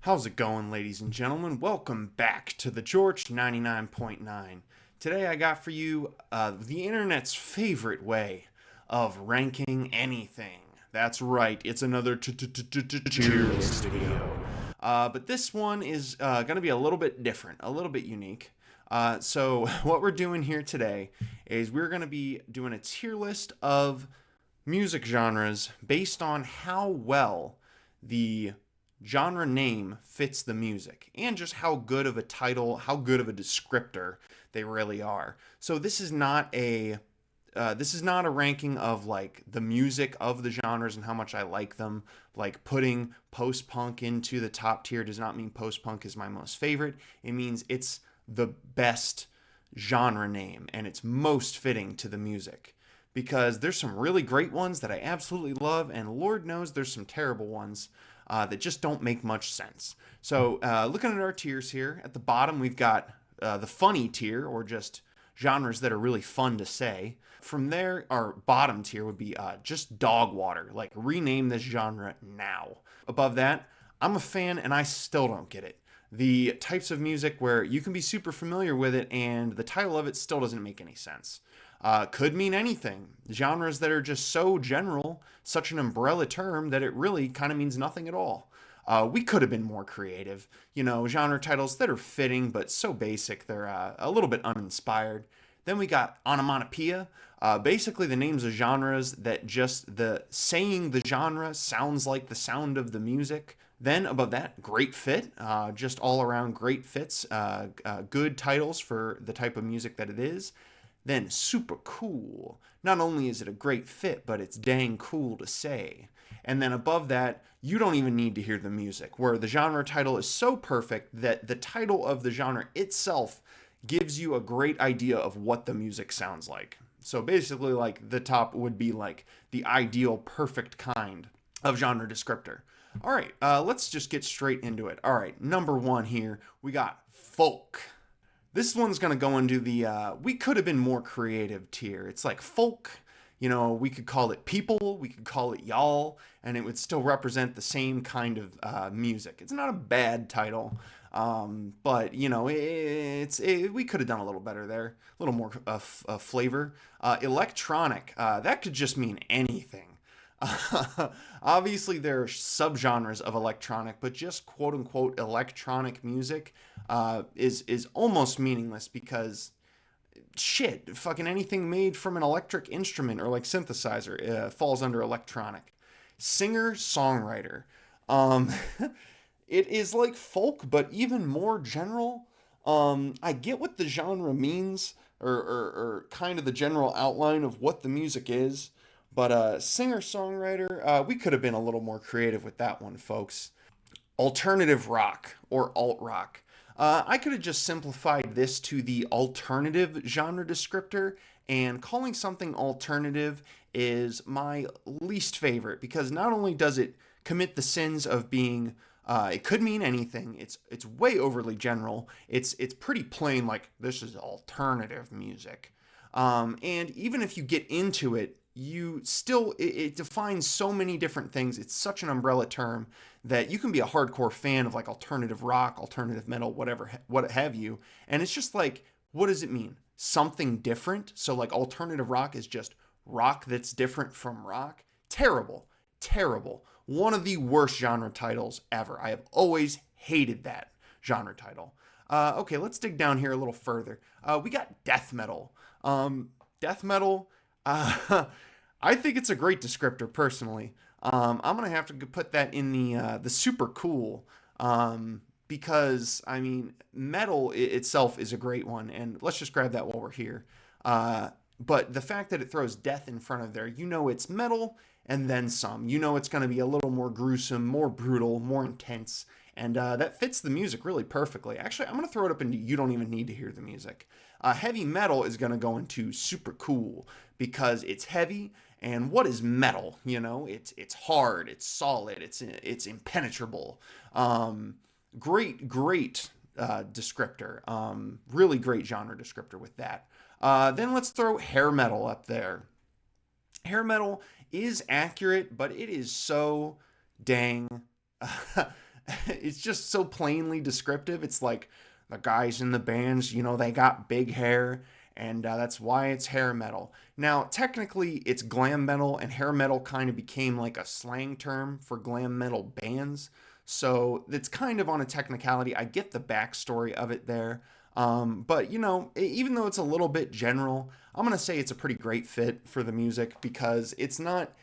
How's it going, ladies and gentlemen? Welcome back to the Jorch 99.9. Today I got for you the internet's favorite way of ranking anything. That's right, it's another tierlist video. But this one is going to be a little bit different, a little bit unique. So what we're doing here today is we're going to be doing a tier list of music genres based on how well the genre name fits the music and just how good of a title, how good of a descriptor they really are. So this is not a ranking of like the music of the genres and how much I like them. Like putting post-punk into the top tier does not mean post-punk is my most favorite. It means it's the best genre name and it's most fitting to the music. Because there's some really great ones that I absolutely love, and Lord knows there's some terrible ones that just don't make much sense. So, looking at our tiers here, at the bottom we've got the funny tier, or just genres that are really fun to say. From there, our bottom tier would be just dog water, like rename this genre now. Above that, I'm a fan and I still don't get it. The types of music where you can be super familiar with it and the title of it still doesn't make any sense. Could mean anything. Genres that are just so general, such an umbrella term that it really kind of means nothing at all. We could have been more creative. Genre titles that are fitting but so basic they're a little bit uninspired. Then we got onomatopoeia. Basically the names of genres that just the saying the genre sounds like the sound of the music. Then above that, great fit, just all around great fits, good titles for the type of music that it is. Then super cool. Not only is it a great fit, but it's dang cool to say. And then above that, you don't even need to hear the music, where the genre title is so perfect that the title of the genre itself gives you a great idea of what the music sounds like. So basically, like the top would be like the ideal perfect kind of genre descriptor. All right, let's just get straight into it. All right, number one here, we got folk. This one's going to go into the we could have been more creative tier. It's like folk, we could call it people, we could call it y'all, and it would still represent the same kind of music. It's not a bad title, but, we could have done a little better there, a little more flavor. Electronic, that could just mean anything. Obviously, there are subgenres of electronic, but just quote unquote electronic music is almost meaningless because shit, fucking anything made from an electric instrument or like synthesizer falls under electronic. Singer songwriter, um, it is like folk, but even more general. I get what the genre means, or kind of the general outline of what the music is. But singer-songwriter, we could have been a little more creative with that one, folks. Alternative rock or alt rock. I could have just simplified this to the alternative genre descriptor, and calling something alternative is my least favorite because not only does it commit the sins of being it could mean anything. It's way overly general. It's pretty plain. Like this is alternative music, and even if you get into it, you still it defines so many different things. It's such an umbrella term that you can be a hardcore fan of like alternative rock, alternative metal, whatever, what have you, and it's just like, what does it mean? Something different. So like alternative rock is just rock that's different from rock. Terrible, terrible. One of the worst genre titles ever. I have always hated that genre title. Okay, let's dig down here a little further. We got death metal. Death metal. I think it's a great descriptor personally. I'm gonna have to put that in the super cool, because I mean metal itself is a great one, and let's just grab that while we're here. But the fact that it throws death in front of there, it's metal and then some. It's going to be a little more gruesome, more brutal, more intense, and that fits the music really perfectly. Actually, I'm going to throw it up into you don't even need to hear the music. Heavy metal is going to go into super cool because it's heavy. And what is metal? It's hard, it's solid, it's impenetrable. Great descriptor. Really great genre descriptor with that. Then let's throw hair metal up there. Hair metal is accurate, but it is so dang it's just so plainly descriptive. It's like the guys in the bands, they got big hair, and that's why it's hair metal. Now, technically, it's glam metal, and hair metal kind of became like a slang term for glam metal bands. So it's kind of on a technicality. I get the backstory of it there. But, even though it's a little bit general, I'm going to say it's a pretty great fit for the music because it's not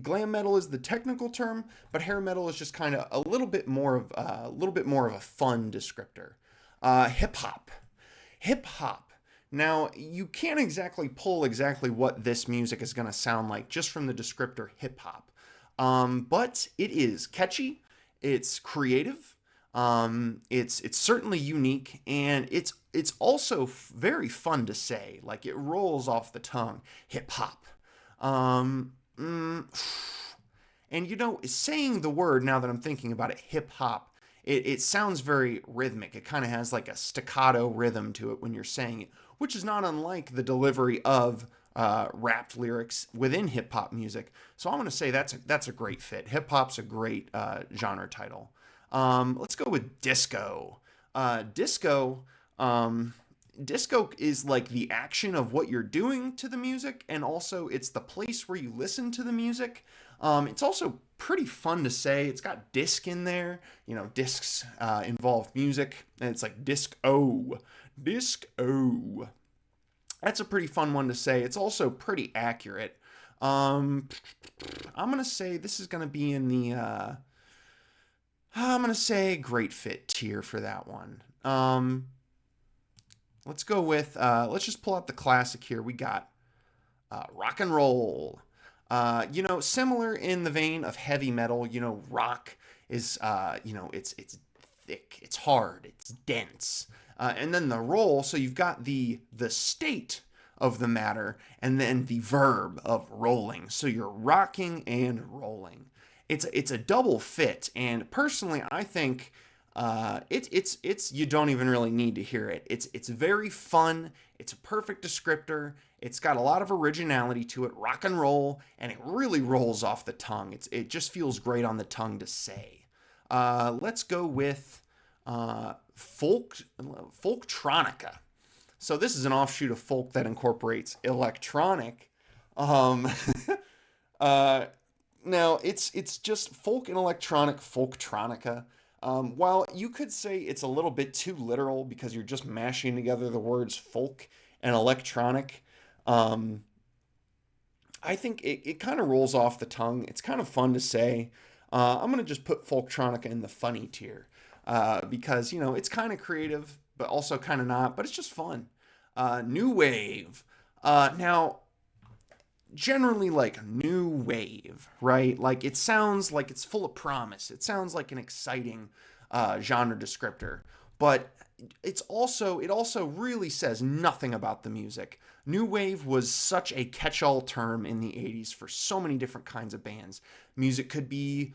glam metal is the technical term, but hair metal is just kind of a little bit more of a fun descriptor. Hip hop. Hip hop. Now, you can't exactly pull exactly what this music is going to sound like just from the descriptor hip hop. But it is catchy, it's creative, it's certainly unique, and it's also very fun to say. Like, it rolls off the tongue. Hip hop. Um, mm, and saying the word, now that I'm thinking about it, hip hop, it sounds very rhythmic. It kind of has like a staccato rhythm to it when you're saying it, which is not unlike the delivery of rapped lyrics within hip hop music. So I'm going to say that's a great fit. Hip hop's a great genre title. Let's go with disco. Disco. Disco is like the action of what you're doing to the music, and also it's the place where you listen to the music. It's also pretty fun to say. It's got disc in there. Discs involve music, and it's like disc-o. Disc-o. That's a pretty fun one to say. It's also pretty accurate. Um, I'm going to say this is going to be in the, I'm going to say great fit tier for that one. Let's go with, let's just pull out the classic here. We got rock and roll. Similar in the vein of heavy metal. Rock is, it's thick, it's hard, it's dense, and then the roll. So you've got the state of the matter, and then the verb of rolling. So you're rocking and rolling. It's a double fit, and personally, I think it's you don't even really need to hear it. It's very fun. It's a perfect descriptor. It's got a lot of originality to it, rock and roll, and it really rolls off the tongue. It just feels great on the tongue to say. Let's go with folktronica. So this is an offshoot of folk that incorporates electronic. Um, uh, Now it's just folk and electronic folktronica. While you could say it's a little bit too literal because you're just mashing together the words folk and electronic, um, I think it kind of rolls off the tongue. It's kind of fun to say. I'm gonna just put folktronica in the funny tier because it's kind of creative, but also kind of not. But it's just fun. New wave. Now, generally, like new wave, right? Like it sounds like it's full of promise. It sounds like an exciting genre descriptor, but it also really says nothing about the music. New wave was such a catch-all term in the 80s for so many different kinds of bands. Music could be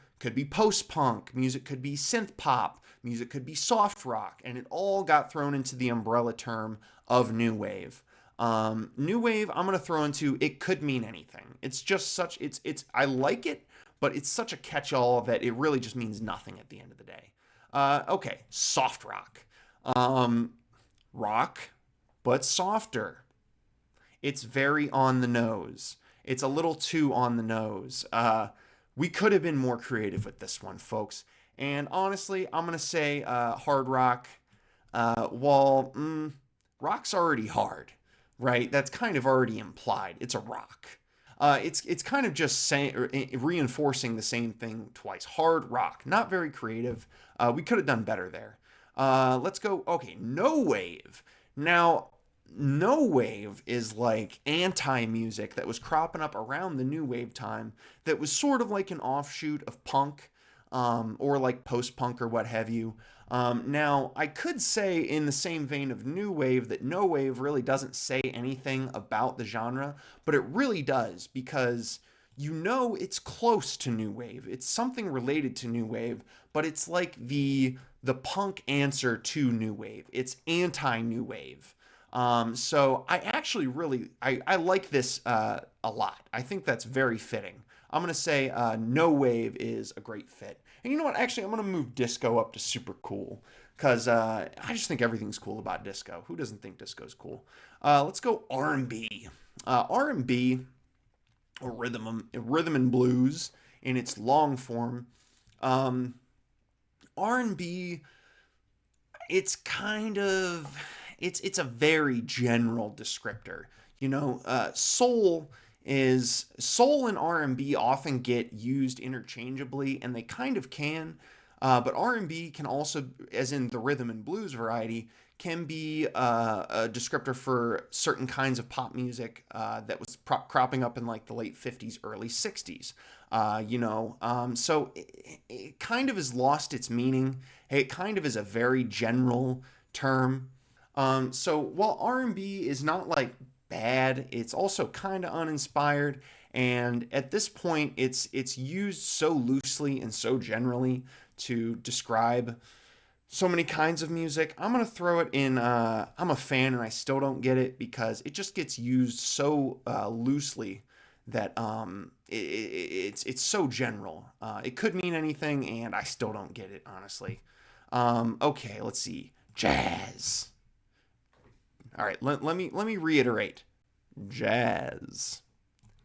post-punk, music could be synth pop, music could be soft rock, and it all got thrown into the umbrella term of new wave. New wave, I'm gonna throw into it could mean anything. It's just such it's I like it, but it's such a catch-all that it really just means nothing at the end of the day. Okay, soft rock. Um, Rock, but softer. It's very on the nose. It's a little too on the nose. We could have been more creative with this one, folks. And honestly, I'm gonna say hard rock. Well, rock's already hard, right? That's kind of already implied. It's a rock. It's kind of just saying reinforcing the same thing twice. Hard rock, not very creative. We could have done better there. Let's go. Okay, no wave. Now, no wave is like anti music that was cropping up around the new wave time that was sort of like an offshoot of punk, or like post punk or what have you. Now, I could say in the same vein of new wave that no wave really doesn't say anything about the genre, but it really does because it's close to new wave. It's something related to new wave, but it's like the punk answer to new wave. It's anti new wave. So I actually really I like this a lot. I think that's very fitting. I'm gonna say no wave is a great fit. And you know what? Actually, I'm gonna move disco up to super cool because I just think everything's cool about disco. Who doesn't think disco's cool? Let's go R&B. R&B, or rhythm and blues in its long form. Um, R&B, it's kind of it's a very general descriptor. Soul and R&B often get used interchangeably, and they kind of can. But R&B can also, as in the rhythm and blues variety, can be a descriptor for certain kinds of pop music that was cropping up in like the late 50s, early 60s. So it kind of has lost its meaning. It kind of is a very general term. So while R&B is not like bad, it's also kind of uninspired. And at this point, it's used so loosely and so generally to describe so many kinds of music. I'm gonna throw it in. I'm a fan, and I still don't get it because it just gets used so loosely that it's so general. It could mean anything, and I still don't get it honestly. Okay, let's see. Jazz. All right, let me reiterate. Jazz.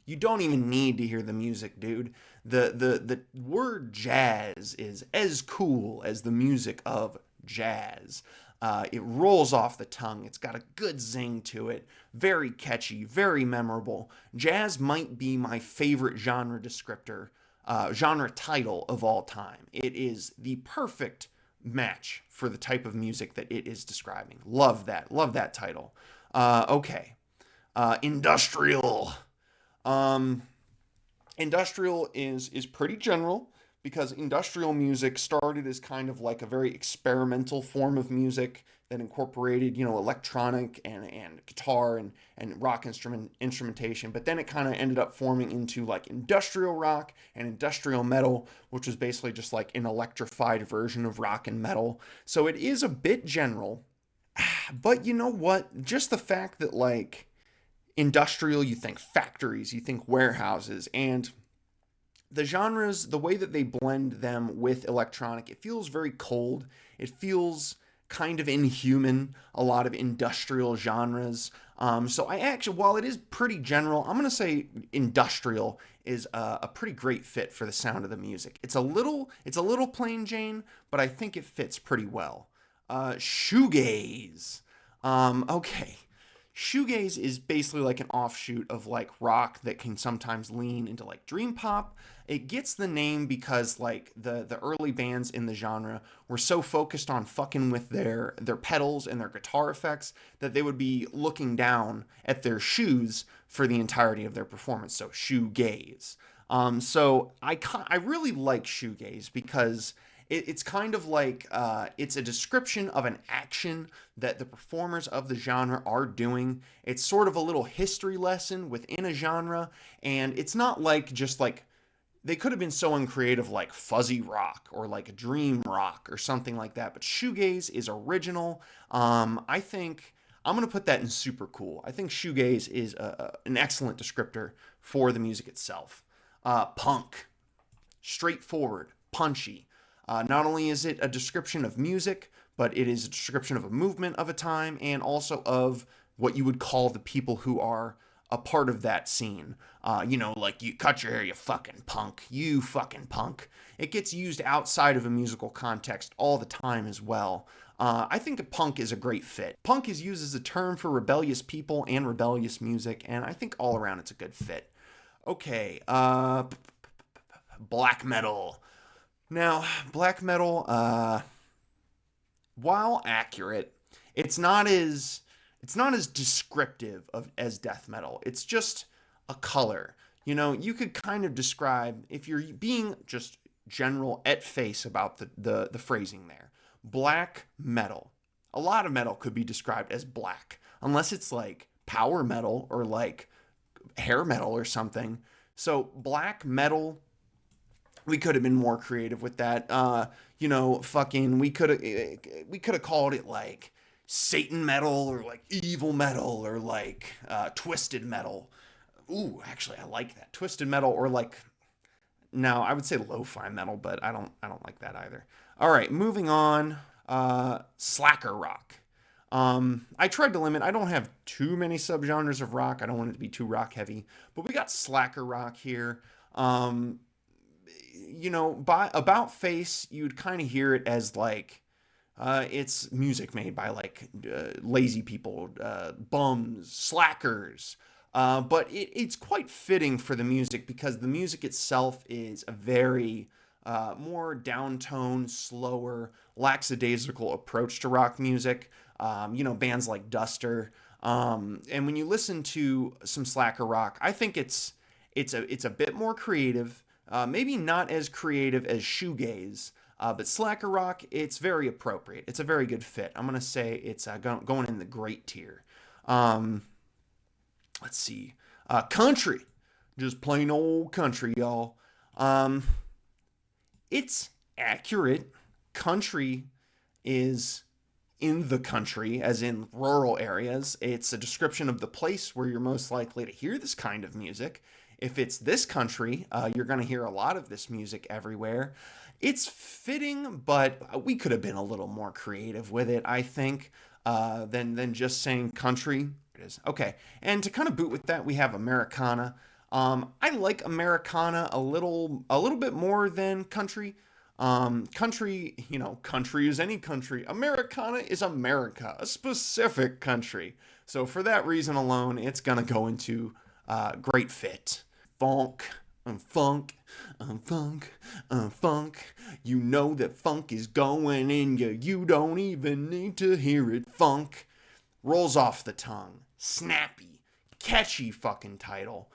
You don't even need to hear the music, dude. The word jazz is as cool as the music of jazz. It rolls off the tongue. It's got a good zing to it. Very catchy, very memorable. Jazz might be my favorite genre descriptor, genre title of all time. It is the perfect match for the type of music that it is describing. Love that. Love that title. Okay. Industrial. Um, Industrial is pretty general because industrial music started as kind of like a very experimental form of music that incorporated, electronic and guitar and rock instrumentation. But then it kind of ended up forming into like industrial rock and industrial metal, which was basically just like an electrified version of rock and metal. So it is a bit general. But you know what? Just the fact that like industrial, you think factories, you think warehouses, and the genres, the way that they blend them with electronic, it feels very cold. It feels kind of inhuman, a lot of industrial genres. So I actually, while it is pretty general, I'm going to say industrial is a pretty great fit for the sound of the music. It's a little plain Jane, but I think it fits pretty well. Shoegaze. Okay. Shoegaze is basically like an offshoot of like rock that can sometimes lean into like dream pop. It gets the name because like the early bands in the genre were so focused on fucking with their pedals and their guitar effects that they would be looking down at their shoes for the entirety of their performance. So shoegaze. So I really like shoegaze because it's kind of like it's a description of an action that the performers of the genre are doing. It's sort of a little history lesson within a genre, and it's not like just like they could have been so uncreative like fuzzy rock or like dream rock or something like that. But shoegaze is original. I think I'm gonna put that in super cool. I think shoegaze is an excellent descriptor for the music itself. Punk, straightforward, punchy. Not only is it a description of music, but it is a description of a movement of a time and also of what you would call the people who are a part of that scene. Like you cut your hair, you fucking punk, you fucking punk. It gets used outside of a musical context all the time as well. I think a punk is a great fit. Punk is used as a term for rebellious people and rebellious music, and I think all around it's a good fit. Okay, black metal. Now, black metal, while accurate, it's not as it's not as descriptive of as death metal. It's just a color. You could kind of describe if you're being just general at face about the phrasing there. Black metal. A lot of metal could be described as black, unless it's like power metal or like hair metal or something. So black metal, we could have been more creative with that. Fucking we could have called it like Satan metal or like evil metal or like twisted metal. Ooh, actually, I like that twisted metal or like No, I would say lo-fi metal, but I don't like that either. All right, moving on. Slacker rock. I tried to limit. I don't have too many subgenres of rock. I don't want it to be too rock heavy, but we got slacker rock here. Um, by about face, you'd kind of hear it as like it's music made by like lazy people, bums, slackers. But it's quite fitting for the music because the music itself is a very more downtone, slower, lackadaisical approach to rock music. Bands like Duster. And when you listen to some slacker rock, I think it's a bit more creative. Maybe not as creative as shoegaze, but slacker rock, it's very appropriate. It's a very good fit. I'm gonna say it's going in the great tier. Um, let's see, country, just plain old country, y'all. Um, it's accurate. Country is in the country, as in rural areas. It's a description of the place where you're most likely to hear this kind of music. If it's this country, you're going to hear a lot of this music everywhere. It's fitting, but we could have been a little more creative with it, I think, than just saying country. It is. Okay, and to kind of boot with that, we have Americana. I like Americana a little bit more than country. Country, country is any country. Americana is America, a specific country. So for that reason alone, it's gonna go into great fit. Funk, funk, funk, funk. You know that funk is going in you. You don't even need to hear it. Funk rolls off the tongue. Snappy, catchy fucking title.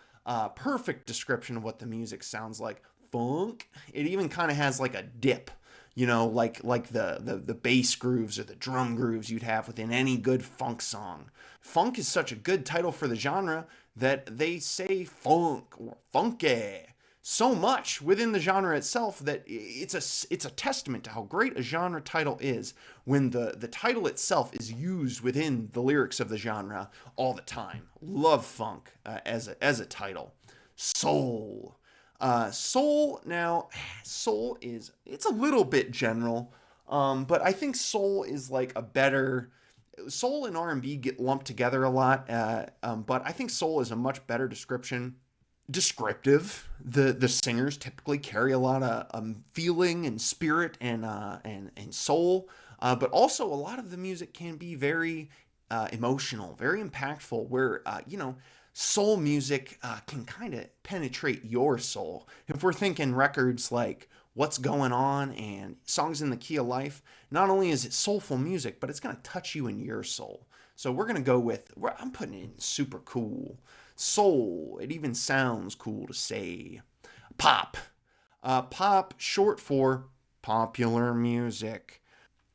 Perfect description of what the music sounds like. Funk. It even kind of has like a dip, like the bass grooves or the drum grooves you'd have within any good funk song. Funk is such a good title for the genre that they say funk or funky so much within the genre itself that it's a testament to how great a genre title is when the title itself is used within the lyrics of the genre all the time. Love funk as a title. Soul. It's a little bit general, but I think soul is like a better. Soul and R&B get lumped together a lot, but I think soul is a much better descriptive. The singers typically carry a lot of feeling and spirit and soul, but also a lot of the music can be very emotional, very impactful. Where soul music can kind of penetrate your soul. If we're thinking records like What's Going On and Songs in the Key of Life, not only is it soulful music, but it's going to touch you in your soul. So we're going to go with, I'm putting it in super cool. Soul, it even sounds cool to say. Pop. Pop, short for popular music.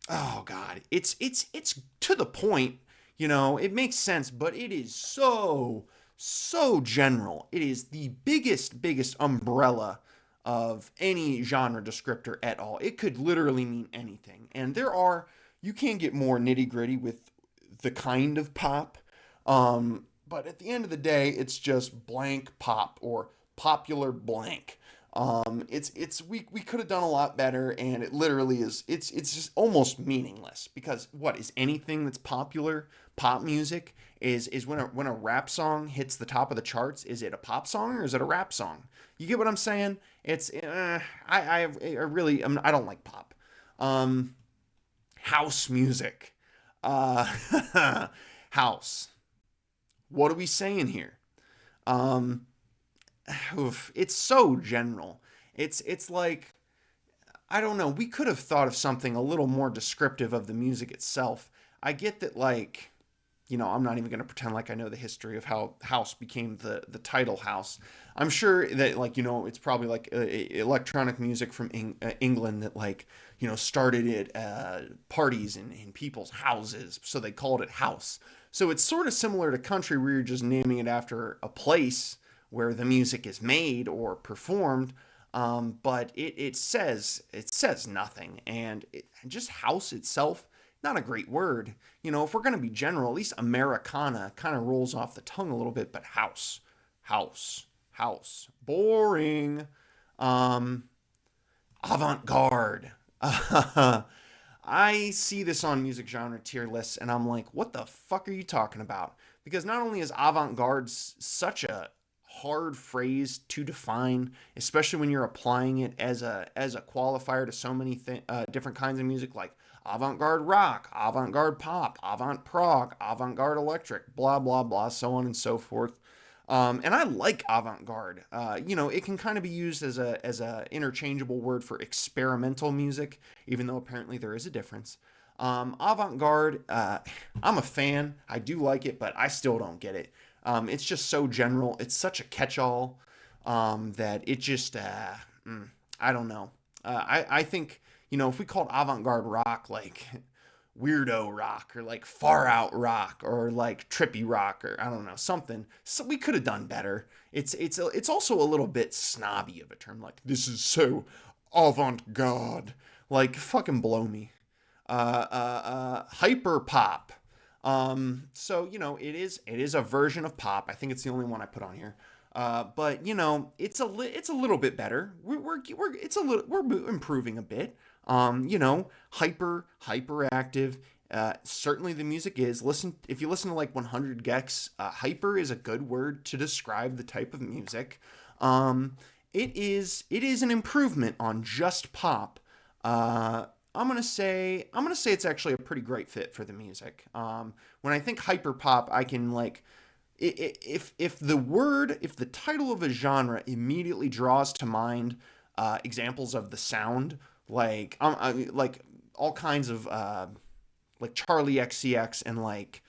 Oh God, it's to the point. It makes sense, but it is so general. It is the biggest umbrella of any genre descriptor at all. It could literally mean anything. And you can get more nitty gritty with the kind of pop. But at the end of the day, it's just blank pop or popular blank. We could have done a lot better, and it literally is. It's just almost meaningless because what is anything that's popular pop music is when a rap song hits the top of the charts. Is it a pop song or is it a rap song? You get what I'm saying? It's I don't like pop. House music, house. What are we saying here? Um, it's so general. It's like I don't know. We could have thought of something a little more descriptive of the music itself. I get that, like, I'm not even going to pretend like I know the history of how house became the title house. I'm sure that, like, it's probably like electronic music from England that, like, started at parties in people's houses, so they called it house. So it's sort of similar to country where you're just naming it after a place where the music is made or performed. But it says nothing, and just house itself, not a great word. If we're gonna be general, at least Americana kind of rolls off the tongue a little bit. But house, boring. Um, Avant-garde. I see this on music genre tier lists and I'm like, what the fuck are you talking about? Because not only is avant-garde such a hard phrase to define, especially when you're applying it as a qualifier to so many different kinds of music like avant-garde rock, avant-garde pop, avant prog, avant-garde electric, blah blah blah, so on and so forth. And I like avant-garde. It can kind of be used as a interchangeable word for experimental music, even though apparently there is a difference. Avant-garde, I'm a fan. I do like it, but I still don't get it. It's just so general. It's such a catch-all that it just, I don't know. I think if we called avant-garde rock like weirdo rock or like far out rock or like trippy rock or I don't know something. So we could have done better. It's also a little bit snobby of a term. Like this is so avant-garde. Like fucking blow me. Hyper pop. So it is a version of pop. I think it's the only one I put on here. But it's a little bit better. We're improving a bit. Hyperactive. Certainly the music is. If you listen to like 100 gecs, hyper is a good word to describe the type of music. It is an improvement on just pop. I'm gonna say it's actually a pretty great fit for the music. When I think hyper pop, I can like if the title of a genre immediately draws to mind examples of the sound, like all kinds of like Charlie XCX and like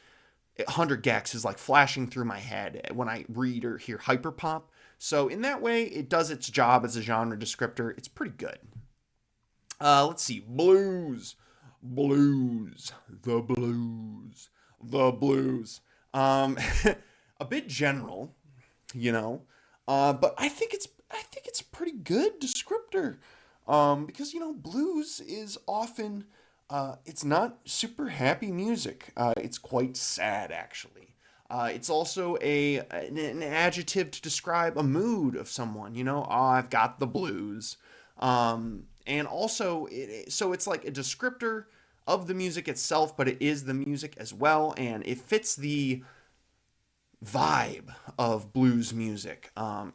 100 gecs is like flashing through my head when I read or hear hyperpop. So in that way, it does its job as a genre descriptor. It's pretty good. Let's see, blues. Um, a bit general, you know, but I think it's a pretty good descriptor, because blues is often it's not super happy music. It's quite sad actually. It's also an adjective to describe a mood of someone. Oh, I've got the blues. And also, so it's like a descriptor of the music itself, but it is the music as well, and it fits the vibe of blues music. And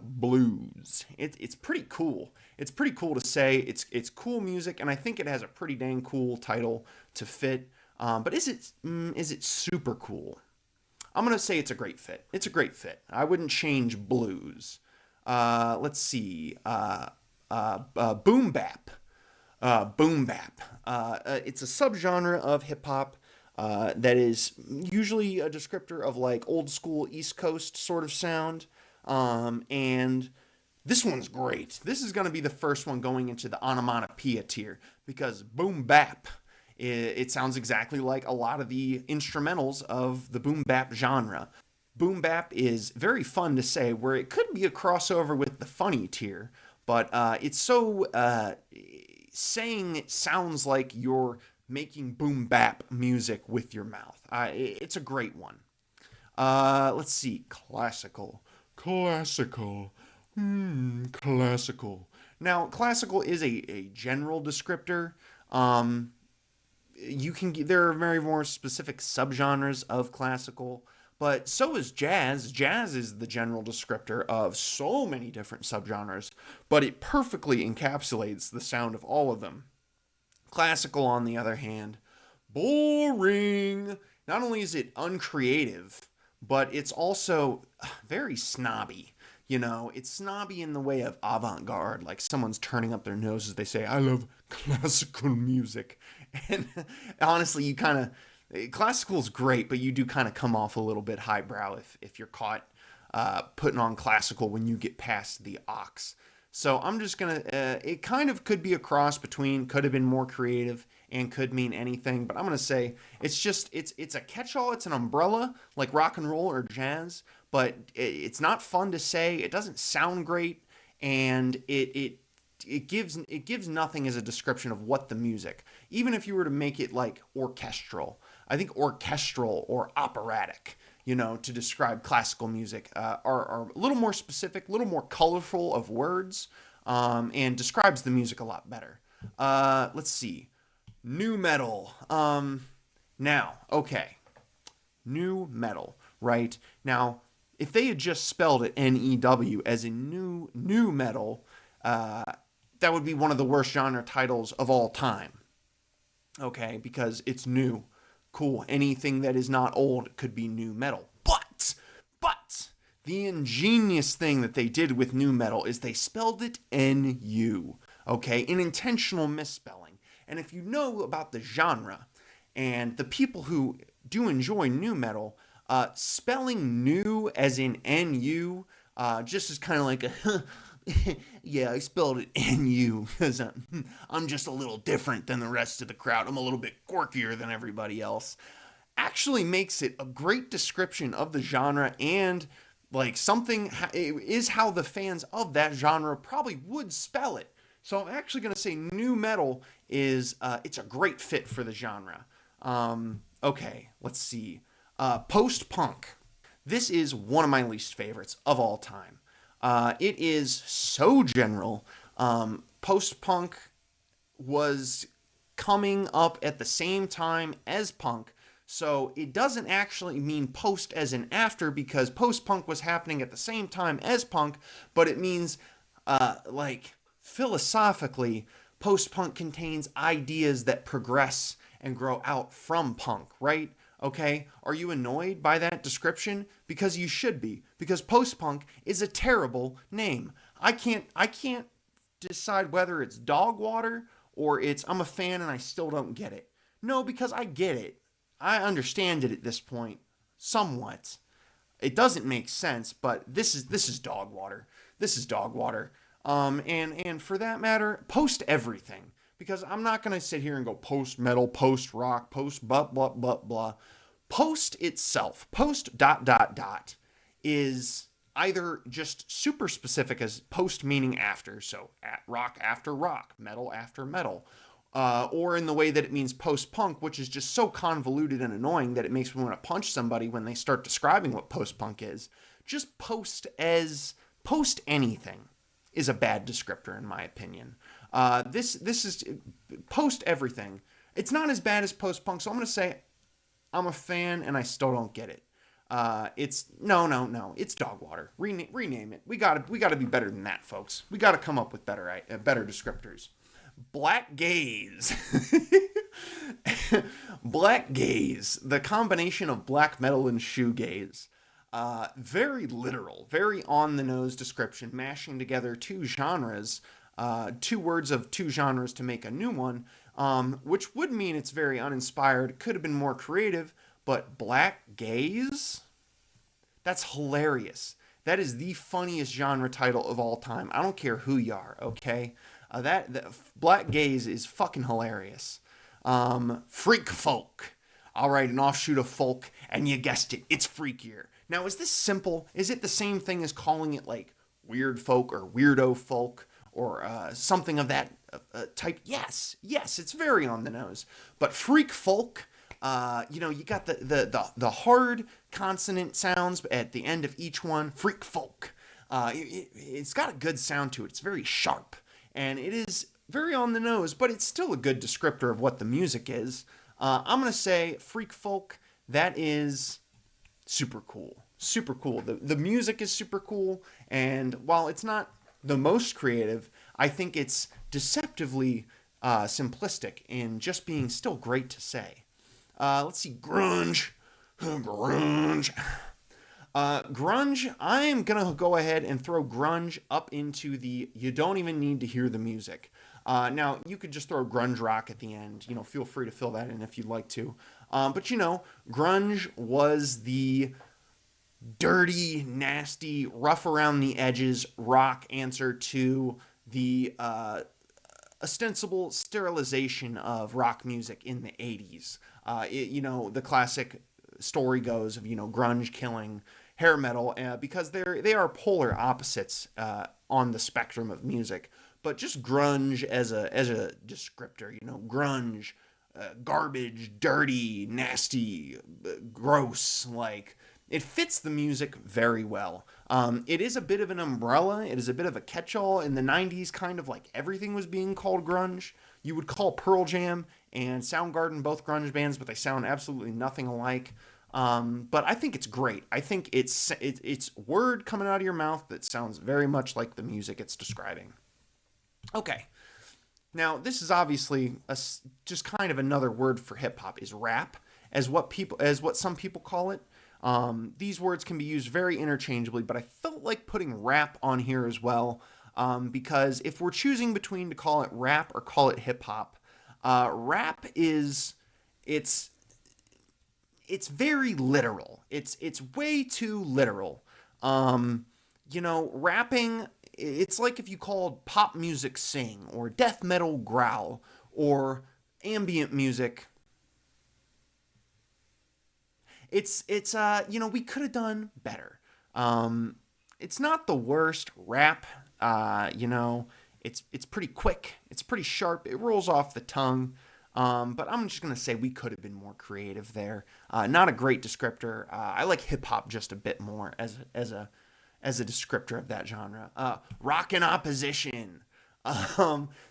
blues. It's pretty cool. It's pretty cool to say. It's cool music, and I think it has a pretty dang cool title to fit. But is it super cool? I'm gonna say it's a great fit. It's a great fit. I wouldn't change blues. Let's see. Boom bap. Boom bap. It's a subgenre of hip hop that is usually a descriptor of like old school East Coast sort of sound. And this one's great. This is going to be the first one going into the onomatopoeia tier because boom bap. It sounds exactly like a lot of the instrumentals of the boom bap genre. Boom bap is very fun to say, where it could be a crossover with the funny tier, but it's so saying it sounds like you're making boom bap music with your mouth. It's a great one. Let's see, classical. Now, classical is a general descriptor. Um, there are very more specific subgenres of classical, but so is jazz. Jazz is the general descriptor of so many different subgenres, but it perfectly encapsulates the sound of all of them. Classical, on the other hand, boring. Not only is it uncreative, but it's also very snobby. It's snobby in the way of avant garde, like someone's turning up their nose as they say, I love classical music. And honestly, classical is great, but you do kind of come off a little bit highbrow if you're caught putting on classical when you get past the aux. So I'm just gonna. It kind of could be a cross between could have been more creative and could mean anything, but I'm gonna say it's a catch-all. It's an umbrella like rock and roll or jazz, but it's not fun to say. It doesn't sound great, and it gives nothing as a description of what the music. Even if you were to make it like orchestral, I think orchestral or operatic to describe classical music are a little more specific, a little more colorful of words, and describes the music a lot better. Let's see. Nu metal. Now, okay. Nu metal, right? Now, if they had just spelled it N-E-W as in new metal, that would be one of the worst genre titles of all time. Okay, because it's new. Cool. Anything that is not old could be nu metal. But the ingenious thing that they did with nu metal is they spelled it N-U. Okay, an intentional misspelling. And if you know about the genre and the people who do enjoy nu metal, spelling new as in N-U just is kind of like a yeah, I spelled it N-U because I'm just a little different than the rest of the crowd. I'm a little bit quirkier than everybody else. Actually makes it a great description of the genre, and like something is how the fans of that genre probably would spell it. So I'm actually going to say nu metal is it's a great fit for the genre. Okay, let's see. Post punk. This is one of my least favorites of all time. It is so general. Post punk was coming up at the same time as punk, so it doesn't actually mean post as in after, because post punk was happening at the same time as punk, but it means like philosophically, post punk contains ideas that progress and grow out from punk, right? Okay, are you annoyed by that description? Because you should be, because post-punk is a terrible name. I can't decide whether it's dog water or it's I'm a fan and I still don't get it. No, because I get it. I understand it at this point somewhat. It doesn't make sense, but this is dog water. This is dog water. And for that matter, post everything, because I'm not going to sit here and go post metal, post rock, post blah blah blah blah. Post itself, post dot dot dot, is either just super specific as post meaning after, so at rock after rock, metal after metal, or in the way that it means post punk, which is just so convoluted and annoying that it makes me want to punch somebody when they start describing what post punk is. Just post anything is a bad descriptor in my opinion. This is post everything. It's not as bad as post punk, so I'm gonna say I'm a fan and I still don't get it. It's no. It's dog water. Rename it. We gotta be better than that, folks. We gotta come up with better descriptors. Black gaze. Black gaze. The combination of black metal and shoegaze. Very literal, very on the nose description, mashing together two genres, two words of two genres to make a new one, which would mean it's very uninspired, could have been more creative, but black gaze? That's hilarious. That is the funniest genre title of all time. I don't care who you are, okay? That black gaze is fucking hilarious. Freak folk. All right, an offshoot of folk, and you guessed it, it's freakier. Now, is this simple? Is it the same thing as calling it like weird folk or weirdo folk or something of that type? Yes, it's very on the nose. But freak folk, you got the hard consonant sounds at the end of each one. Freak folk. It's got a good sound to it. It's very sharp, and it is very on the nose, but it's still a good descriptor of what the music is. I'm going to say freak folk, that is super cool. Super cool. The music is super cool, and while it's not the most creative, I think it's deceptively simplistic in just being still great to say. Let's see, grunge. Grunge. Grunge, I'm going to go ahead and throw grunge up into the you don't even need to hear the music. Now, you could just throw grunge rock at the end. Feel free to fill that in if you'd like to. But, grunge was the dirty, nasty, rough around the edges rock answer to the ostensible sterilization of rock music in the 80s. The classic story goes of, grunge killing hair metal because they are polar opposites on the spectrum of music. But just grunge as a descriptor, garbage, dirty, nasty, gross, like it fits the music very well. It is a bit of an umbrella. It is a bit of a catch-all. In the 90s, kind of like everything was being called grunge. You would call Pearl Jam and Soundgarden both grunge bands, but they sound absolutely nothing alike. But I think it's great. I think it's word coming out of your mouth that sounds very much like the music it's describing. Okay, now this is obviously just kind of another word for hip hop is rap, as what some people call it. These words can be used very interchangeably, but I felt like putting rap on here as well, because if we're choosing between to call it rap or call it hip hop, rap is it's it's very literal. It's way too literal. Rapping. It's like if you called pop music sing or death metal growl or ambient music. We could have done better. It's not the worst rap. It's pretty quick. It's pretty sharp. It rolls off the tongue. But I'm just gonna say we could have been more creative there. Not a great descriptor. I like hip hop just a bit more as a descriptor of that genre. Rock in opposition.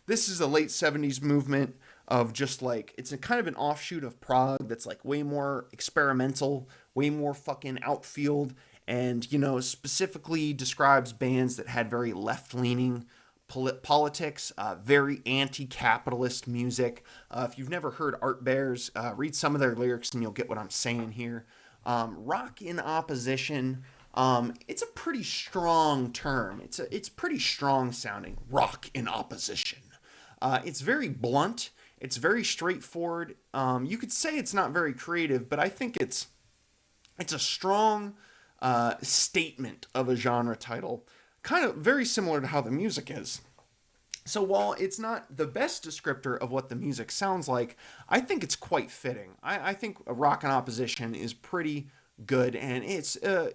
This is a late '70s movement of just like it's a kind of an offshoot of prog that's like way more experimental, way more fucking outfield, and specifically describes bands that had very left-leaning politics, very anti-capitalist music. If you've never heard Art Bears, read some of their lyrics and you'll get what I'm saying here. Rock in opposition. It's a pretty strong term. It's pretty strong sounding. Rock in opposition. It's very blunt. It's very straightforward. You could say it's not very creative, but I think it's a strong statement of a genre title, kind of very similar to how the music is. So while it's not the best descriptor of what the music sounds like, I think it's quite fitting. I think Rock in Opposition is pretty good, and it's a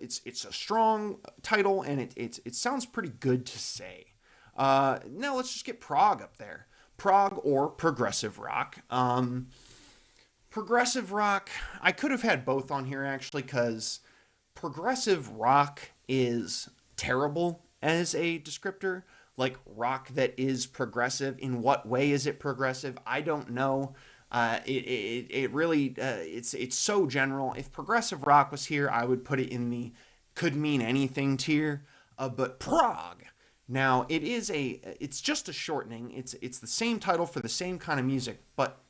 strong title, and it sounds pretty good to say. Now let's just get prog up there. Prog or progressive rock. Progressive rock, I could have had both on here actually, because progressive rock is terrible as a descriptor. Like rock that is progressive. In what way is it progressive? I don't know. It really it's so general. If progressive rock was here, I would put it in the could mean anything tier. But prog. Now it's just a shortening. It's the same title for the same kind of music, but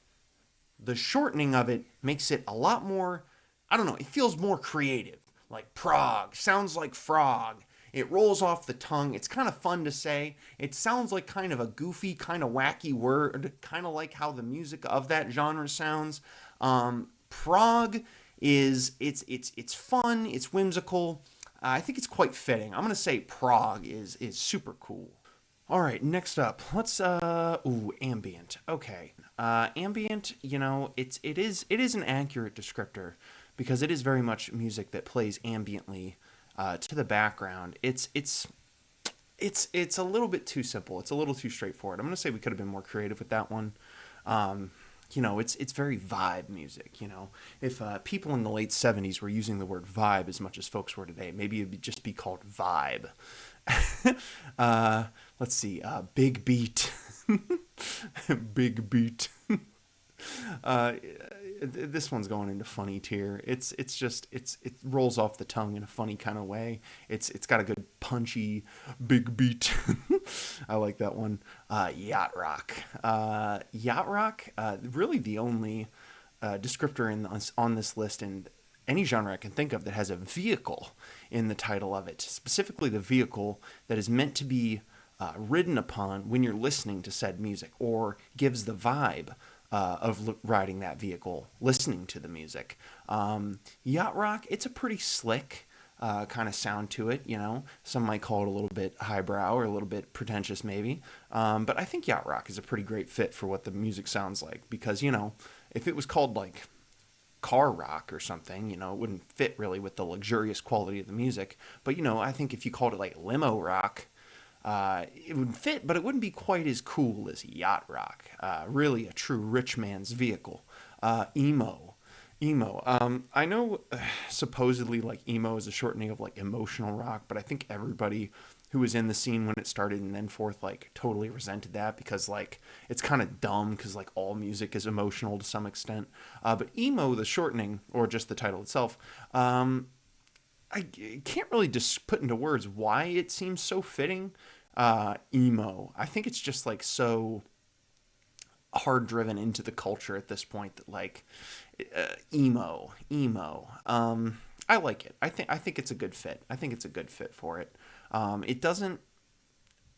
the shortening of it makes it a lot more. I don't know. It feels more creative. Like prog sounds like frog. It rolls off the tongue. It's kind of fun to say. It sounds like kind of a goofy, kind of wacky word, kind of like how the music of that genre sounds. Prog is it's fun. It's whimsical. I think it's quite fitting. I'm gonna say prog is super cool. All right, next up, let's ambient. Okay, ambient. It is an accurate descriptor because it is very much music that plays ambiently to the background. It's a little bit too simple. It's a little too straightforward. I'm gonna say we could have been more creative with that one. It's very vibe music. If people in the late '70s were using the word vibe as much as folks were today, maybe it'd just be called vibe. Let's see. Big beat. Big beat. uh, this one's going into funny tier. It rolls off the tongue in a funny kind of way. It's got a good punchy big beat. I like that one. Yacht rock. Yacht rock. Really the only descriptor on this list in any genre I can think of that has a vehicle in the title of it. Specifically, the vehicle that is meant to be ridden upon when you're listening to said music, or gives the vibe of riding that vehicle, listening to the music. Yacht rock, it's a pretty slick kind of sound to it. Some might call it a little bit highbrow or a little bit pretentious, maybe. But I think yacht rock is a pretty great fit for what the music sounds like, because if it was called like car rock or something, it wouldn't fit really with the luxurious quality of the music. But I think if you called it like limo rock, it would fit, but it wouldn't be quite as cool as yacht rock. Really a true rich man's vehicle. Emo. Emo. I know supposedly like emo is a shortening of like emotional rock, but I think everybody who was in the scene when it started and then forth like totally resented that because like it's kind of dumb because like all music is emotional to some extent. But emo, the shortening or just the title itself, um, I can't really just put into words why it seems so fitting. Emo. I think it's just like so hard driven into the culture at this point that like emo. I like it. I think it's a good fit. I think it's a good fit for it. It doesn't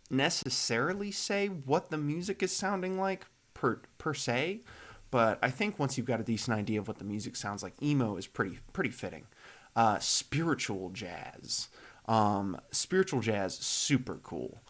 necessarily say what the music is sounding like per se, but I think once you've got a decent idea of what the music sounds like, emo is pretty fitting. Spiritual jazz. Spiritual jazz, super cool.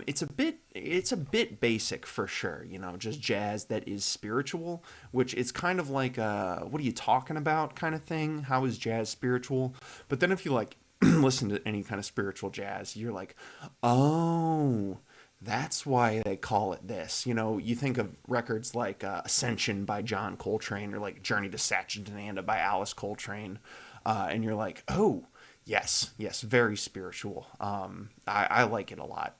It's a bit basic for sure, just jazz that is spiritual, which is kind of like what are you talking about kind of thing. How is jazz spiritual? But then if you like listen to any kind of spiritual jazz, you're like, oh, that's why they call it this. You think of records like Ascension by John Coltrane or like Journey to Satchidananda by Alice Coltrane, and you're like, oh, yes, very spiritual. I like it a lot.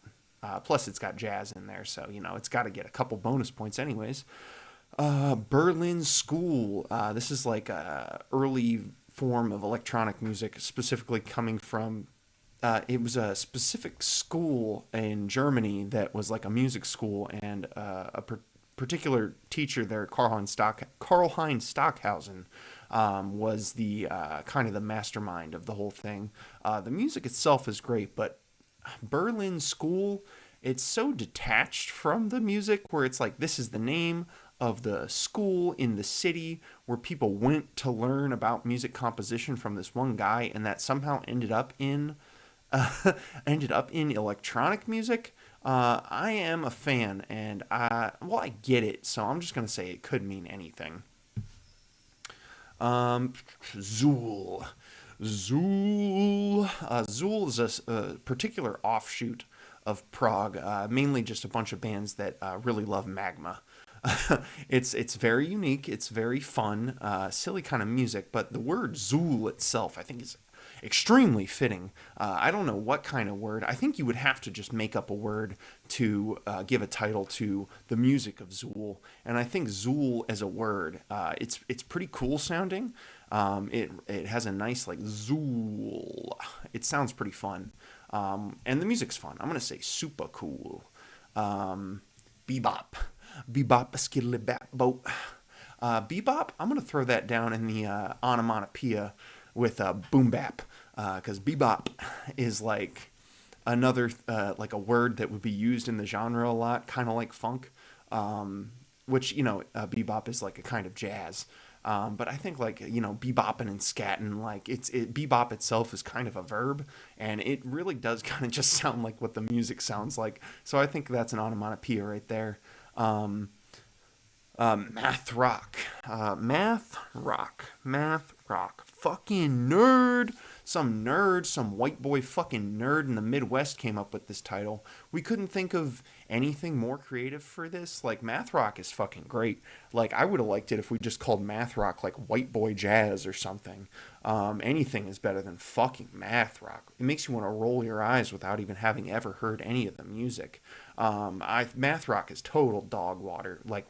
Plus, it's got jazz in there, so it's got to get a couple bonus points, anyways. Berlin School. This is like a early form of electronic music, specifically coming from. It was a specific school in Germany that was like a music school, and particular teacher there, Karl-Heinz Stockhausen, was the kind of the mastermind of the whole thing. The music itself is great, but Berlin School, it's so detached from the music where it's like this is the name of the school in the city where people went to learn about music composition from this one guy, and that somehow ended up in electronic music. I am a fan, and I get it, so I'm just gonna say it could mean anything. Um, Zool. Zool is a particular offshoot of Prague, mainly just a bunch of bands that really love magma. It's very unique. It's very fun, silly kind of music. But the word Zool itself, I think, is extremely fitting. I don't know what kind of word. I think you would have to just make up a word to give a title to the music of Zool. And I think Zool as a word, it's pretty cool sounding. It has a nice like Zool. It sounds pretty fun, and the music's fun. I'm gonna say super cool. Um, Bebop. Bebop, skiddly bap boat. Bebop, I'm going to throw that down in the onomatopoeia with boom bap. Because bebop is like another, like a word that would be used in the genre a lot, kind of like funk. Which, bebop is like a kind of jazz. But I think like, bebopping and scatting, like bebop itself is kind of a verb, and it really does kind of just sound like what the music sounds like. So I think that's an onomatopoeia right there. Um, Math rock, math rock. Fucking nerd. Some white boy fucking nerd in the Midwest came up with this title. We couldn't think of anything more creative for this. Like, math rock is fucking great. Like, I would have liked it if we just called math rock like white boy jazz or something. Anything is better than fucking math rock. It makes you want to roll your eyes without even having ever heard any of the music. Math rock is total dog water. Like,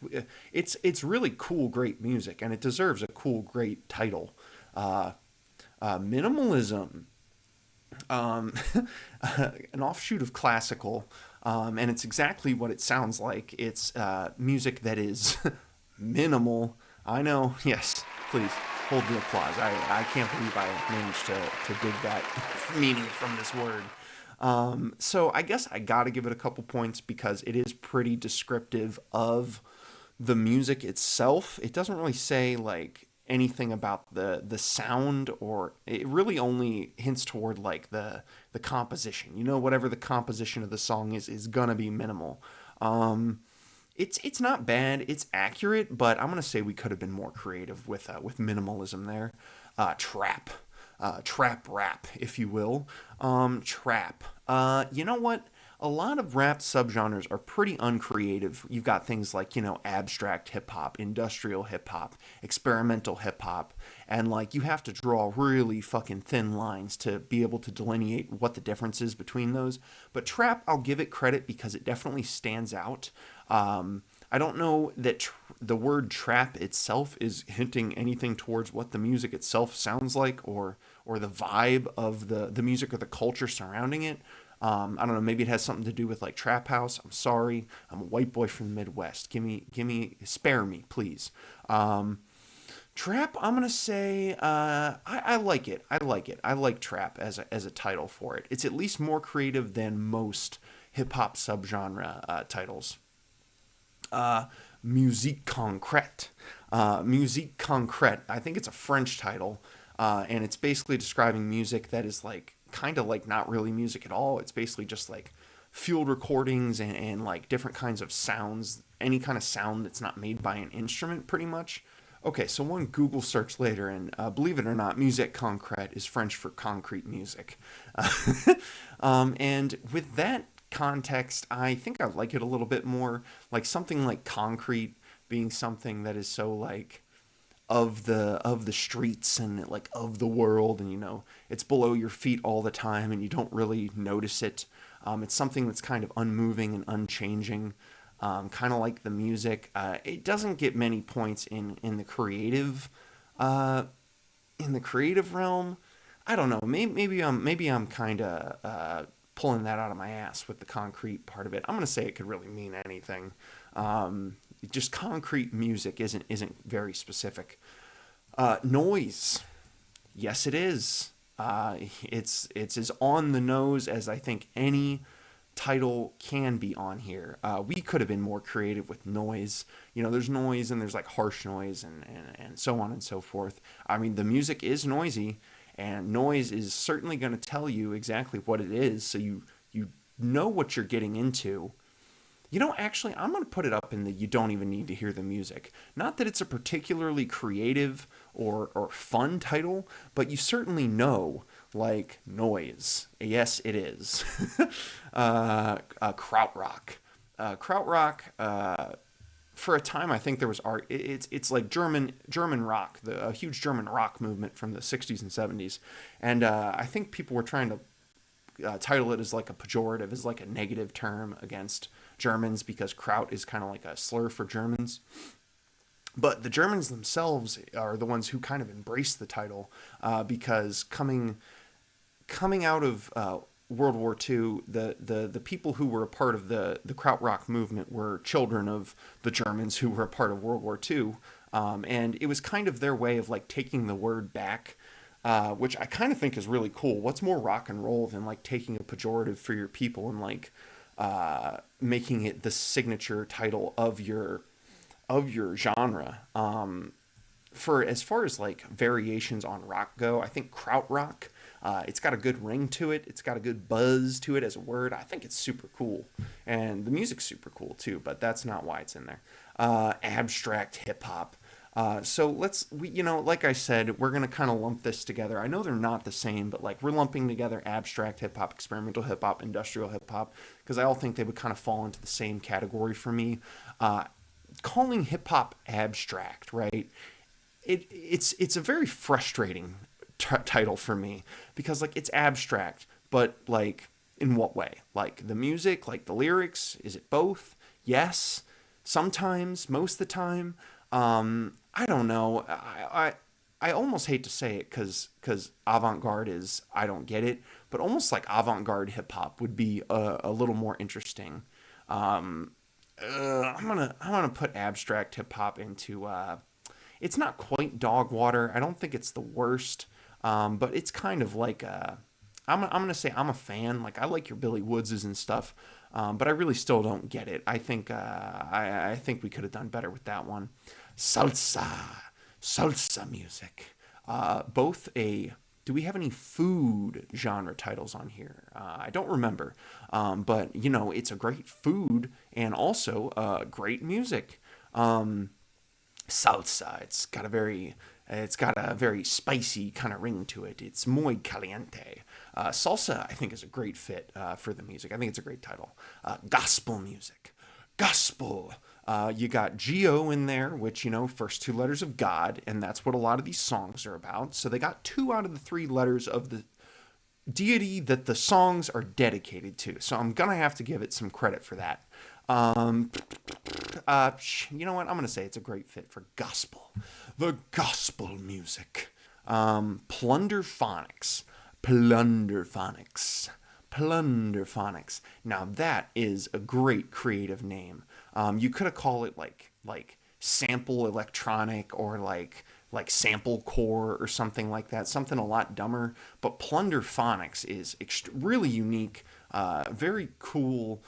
it's really cool, great music, and it deserves a cool, great title. Uh, Minimalism, um, an offshoot of classical, and it's exactly what it sounds like. It's music that is minimal. I know, yes, please hold the applause. I can't believe I managed to dig that meaning from this word. So I guess I gotta give it a couple points because it is pretty descriptive of the music itself. It doesn't really say like anything about the sound, or it really only hints toward like the composition. Whatever the composition of the song is gonna be minimal. Um, it's not bad. It's accurate, but I'm gonna say we could have been more creative with minimalism there. Trap, trap rap, if you will. Trap. You know what? a lot of rap subgenres are pretty uncreative. You've got things like, abstract hip hop, industrial hip hop, experimental hip hop, and like you have to draw really fucking thin lines to be able to delineate what the difference is between those. But trap, I'll give it credit because it definitely stands out. I don't know that the word trap itself is hinting anything towards what the music itself sounds like, or the vibe of the music or the culture surrounding it. I don't know. Maybe it has something to do with like trap house. I'm sorry. I'm a white boy from the Midwest. Spare me, please. Trap. I'm gonna say I like it. I like it. I like trap as a title for it. It's at least more creative than most hip hop subgenre titles. uh, Musique Concrète. Musique Concrète. I think it's a French title, and it's basically describing music that is like kind of like not really music at all. It's basically just like field recordings and like different kinds of sounds, any kind of sound that's not made by an instrument, pretty much. Okay, so one Google search later, and believe it or not, musique concrète is French for concrete music. And with that context, I think I like it a little bit more. Like something like concrete being something that is so like of the streets and like of the world, and it's below your feet all the time, and you don't really notice it. It's something that's kind of unmoving and unchanging, kind of like the music. It doesn't get many points uh, in the creative realm. I don't know. Maybe I'm kind of pulling that out of my ass with the concrete part of it. I'm gonna say it could really mean anything. Um, just concrete music isn't very specific. Noise. Yes, it is. It's as on the nose as I think any title can be on here. We could have been more creative with noise. There's noise and there's like harsh noise and so on and so forth. I mean, the music is noisy, and noise is certainly going to tell you exactly what it is, so you know what you're getting into. Actually, I'm going to put it up in the you don't even need to hear the music. Not that it's a particularly creative or fun title, but you certainly know, like, noise. Yes, it is. Krautrock. Krautrock, for a time, I think there was art. It's like German rock, a huge German rock movement from the 60s and 70s. And I think people were trying to title it as like a pejorative, as like a negative term against Germans, because kraut is kind of like a slur for Germans. But the Germans themselves are the ones who kind of embraced the title, because coming out of World War II, the people who were a part of the krautrock movement were children of the Germans who were a part of World War II, and it was kind of their way of like taking the word back, which I kind of think is really cool. What's more rock and roll than like taking a pejorative for your people and like making it the signature title of your genre. For as far as like variations on rock go, I think krautrock. It's got a good ring to it. It's got a good buzz to it as a word. I think it's super cool, and the music's super cool too. But that's not why it's in there. Abstract hip hop. So like I said, we're gonna kind of lump this together. I know they're not the same, but like we're lumping together abstract hip hop, experimental hip hop, industrial hip hop, because I all think they would kind of fall into the same category for me. Uh, Calling hip hop abstract, right? It's a very frustrating title for me, because like it's abstract, but like in what way? Like the music, like the lyrics, is it both? Yes, sometimes, most of the time. I don't know. I almost hate to say it because avant-garde is, I don't get it, but almost like avant-garde hip hop would be a little more interesting. Um, I'm gonna put abstract hip hop into. It's not quite dog water. I don't think it's the worst, but it's kind of like I'm gonna say I'm a fan. Like I like your Billy Woodses and stuff, but I really still don't get it. I think we could have done better with that one. Salsa, salsa music. Both a Do we have any food genre titles on here? I don't remember, but it's a great food and also great music. Salsa. It's got a very It's got a very spicy kind of ring to it. It's muy caliente. Salsa, I think, is a great fit for the music. I think it's a great title. Gospel music. Gospel. You got G-O in there, which, first two letters of God, and that's what a lot of these songs are about. So they got two out of the three letters of the deity that the songs are dedicated to. So I'm going to have to give it some credit for that. Um, you know what? I'm going to say it's a great fit for gospel. The gospel music. Plunderphonics. Plunderphonics. Plunderphonics. Now that is a great creative name. You could have called it like sample electronic or like sample core or something like that, something a lot dumber. But plunderphonics is really unique, very cool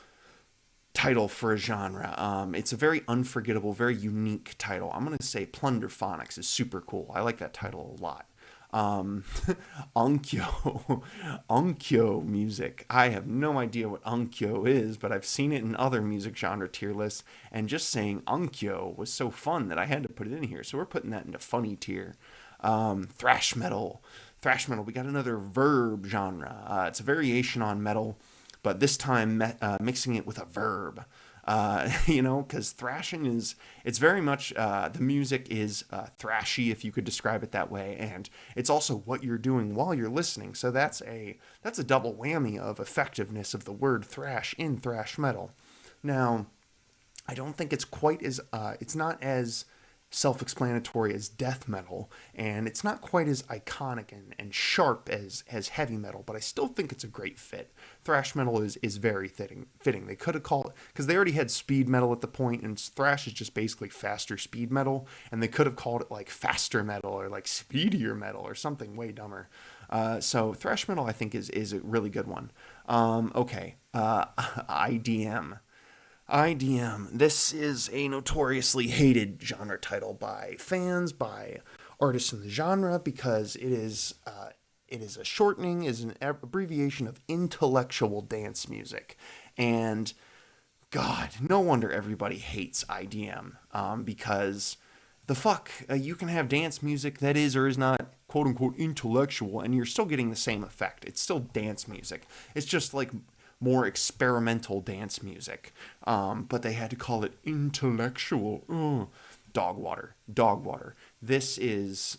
title for a genre. It's a very unforgettable, very unique title. I'm gonna say plunderphonics is super cool. I like that title a lot. Um, Onkyo, Onkyo music. I have no idea what Onkyo is, but I've seen it in other music genre tier lists, and just saying Onkyo was so fun that I had to put it in here. So we're putting that into funny tier. Thrash metal. Thrash metal. We got another verb genre. It's a variation on metal, but this time mixing it with a verb. Because thrashing it's very much, the music is thrashy, if you could describe it that way, and it's also what you're doing while you're listening. So that's a double whammy of effectiveness of the word thrash in thrash metal. Now, I don't think it's not as self-explanatory as death metal, and it's not quite as iconic and sharp as heavy metal, but I still think it's a great fit. Thrash metal is very fitting. They could have called it, because they already had speed metal at the point, and thrash is just basically faster speed metal, and they could have called it like faster metal or like speedier metal or something way dumber. So thrash metal, I think, is a really good one. Okay, IDM. IDM. This is a notoriously hated genre title by fans, by artists in the genre, because it is a shortening, is an abbreviation of intellectual dance music, and God, no wonder everybody hates IDM, because the fuck, you can have dance music that is or is not quote unquote intellectual, and you're still getting the same effect. It's still dance music. It's just like more experimental dance music. But they had to call it intellectual. Ugh. Dog water. Dog water. This is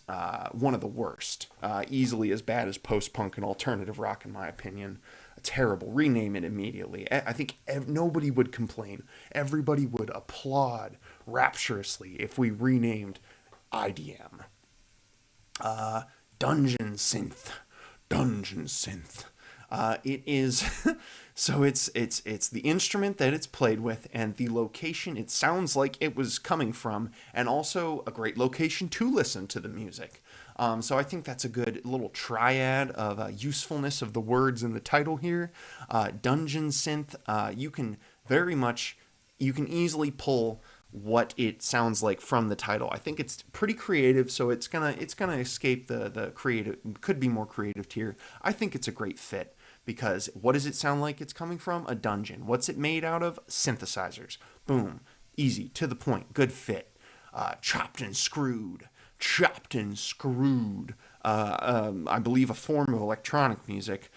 one of the worst. Easily as bad as post punk and alternative rock, in my opinion. Terrible. Rename it immediately. I think nobody would complain. Everybody would applaud rapturously if we renamed IDM. Dungeon synth. Dungeon synth. It is so it's the instrument that it's played with and the location it sounds like it was coming from, and also a great location to listen to the music. So I think that's a good little triad of usefulness of the words in the title here. Dungeon synth. Very much you can easily pull what it sounds like from the title. I think it's pretty creative, so it's gonna escape the creative, could be more creative tier. I think it's a great fit, because what does it sound like it's coming from? A dungeon. What's it made out of? Synthesizers. Boom. Easy, to the point, good fit. Chopped and screwed. Chopped and screwed. I believe a form of electronic music.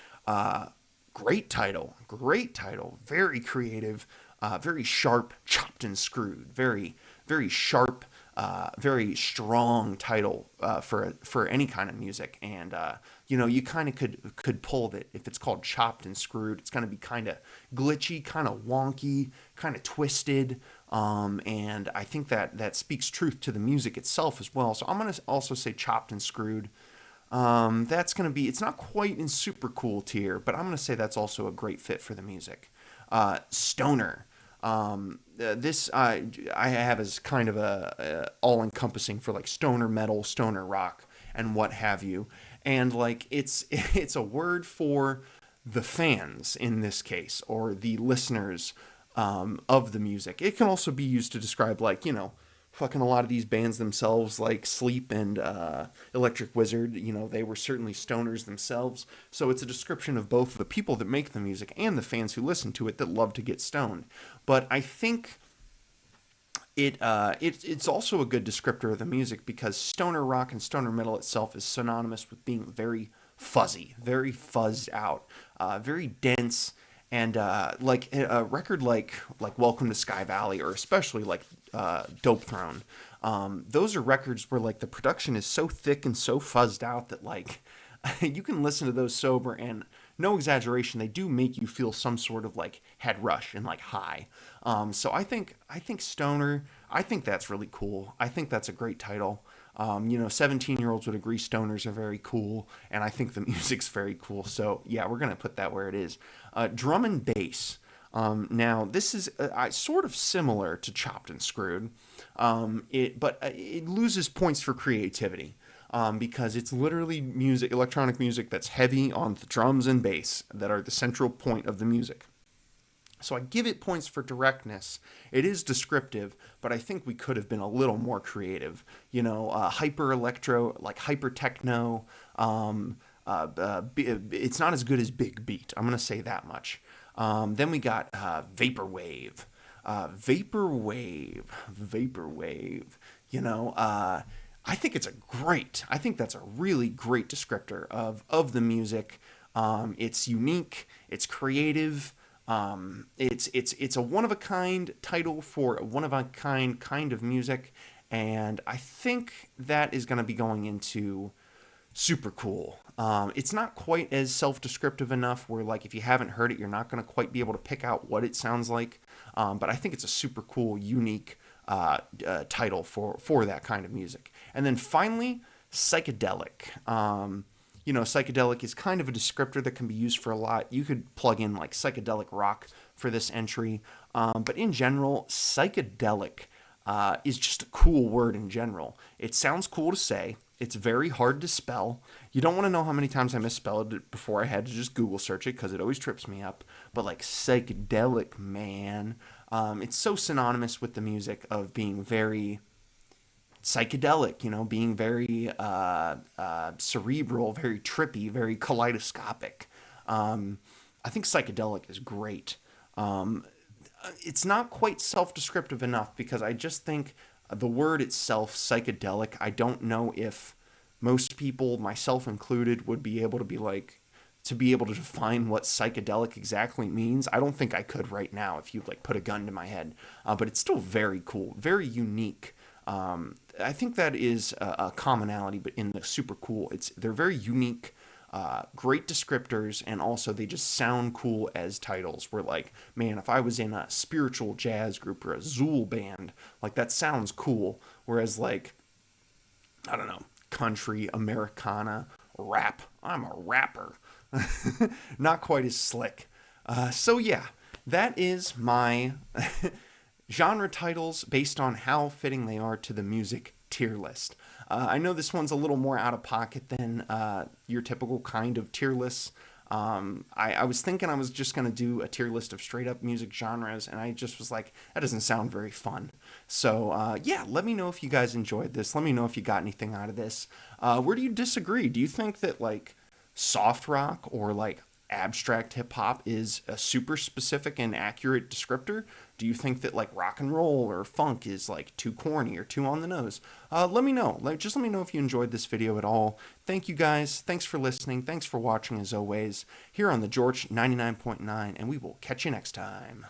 Great title. Great title. Very creative. Very sharp. Chopped and screwed. Very, very sharp. Very strong title for any kind of music, and you kind of could pull that if it's called chopped and screwed, it's going to be kind of glitchy, kind of wonky, kind of twisted, and I think that speaks truth to the music itself as well. So I'm going to also say chopped and screwed. That's going to be, it's not quite in super cool tier, but I'm going to say that's also a great fit for the music. Stoner. This I have as kind of a all encompassing for like stoner metal, stoner rock, and what have you. And like it's a word for the fans in this case, or the listeners of the music. It can also be used to describe, like, fucking a lot of these bands themselves, like Sleep and Electric Wizard. They were certainly stoners themselves. So it's a description of both the people that make the music and the fans who listen to it that love to get stoned. But I think It's also a good descriptor of the music because stoner rock and stoner metal itself is synonymous with being very fuzzy, very fuzzed out, very dense, and like a record like Welcome to Sky Valley, or especially like Dope Throne. Those are records where like the production is so thick and so fuzzed out that like you can listen to those sober, and no exaggeration, they do make you feel some sort of like head rush and like high. So I think stoner. I think that's really cool. I think that's a great title. 17-year-olds would agree stoners are very cool, and I think the music's very cool. So yeah, we're gonna put that where it is. Drum and bass. Now this is sort of similar to Chopped and Screwed, but it loses points for creativity. Because it's literally music, electronic music that's heavy on the drums and bass that are the central point of the music. So I give it points for directness. It is descriptive, but I think we could have been a little more creative. Hyper electro, like hyper techno. It's not as good as Big Beat. I'm gonna say that much. Then we got vaporwave. Vaporwave. You know, I think that's a really great descriptor of the music. It's unique. It's creative. It's a one of a kind title for a one of a kind of music, and I think that is going to be going into super cool. It's not quite as self-descriptive enough where like if you haven't heard it, you're not going to quite be able to pick out what it sounds like. But I think it's a super cool, unique title for that kind of music. And then finally, psychedelic. Psychedelic is kind of a descriptor that can be used for a lot. You could plug in like psychedelic rock for this entry. But in general, psychedelic is just a cool word in general. It sounds cool to say. It's very hard to spell. You don't want to know how many times I misspelled it before I had to just Google search it because it always trips me up. But like psychedelic, man, it's so synonymous with the music of being very psychedelic, being very cerebral, very trippy, very kaleidoscopic. I think psychedelic is great. Um, it's not quite self-descriptive enough because I just think the word itself, psychedelic, I don't know if most people, myself included, would be able to be like to be able to define what psychedelic exactly means. I don't think I could right now if you like put a gun to my head. But it's still very cool, very unique. I think that is a commonality, but in the super cool, they're very unique, great descriptors, and also they just sound cool as titles. Where like, man, if I was in a spiritual jazz group or a Zool band, like that sounds cool. Whereas like, I don't know, country, Americana, rap, I'm a rapper, not quite as slick. So yeah, that is my genre titles based on how fitting they are to the music tier list. I know this one's a little more out of pocket than your typical kind of tier lists. I was thinking I was just going to do a tier list of straight up music genres, and I just was like, that doesn't sound very fun. So, yeah, let me know if you guys enjoyed this. Let me know if you got anything out of this. Where do you disagree? Do you think that, like, soft rock or, like, abstract hip hop is a super specific and accurate descriptor? Do you think that like rock and roll or funk is like too corny or too on the nose? Let me know. Just let me know if you enjoyed this video at all. Thank you guys. Thanks for listening. Thanks for watching as always here on the Jorch 99.9, and we will catch you next time.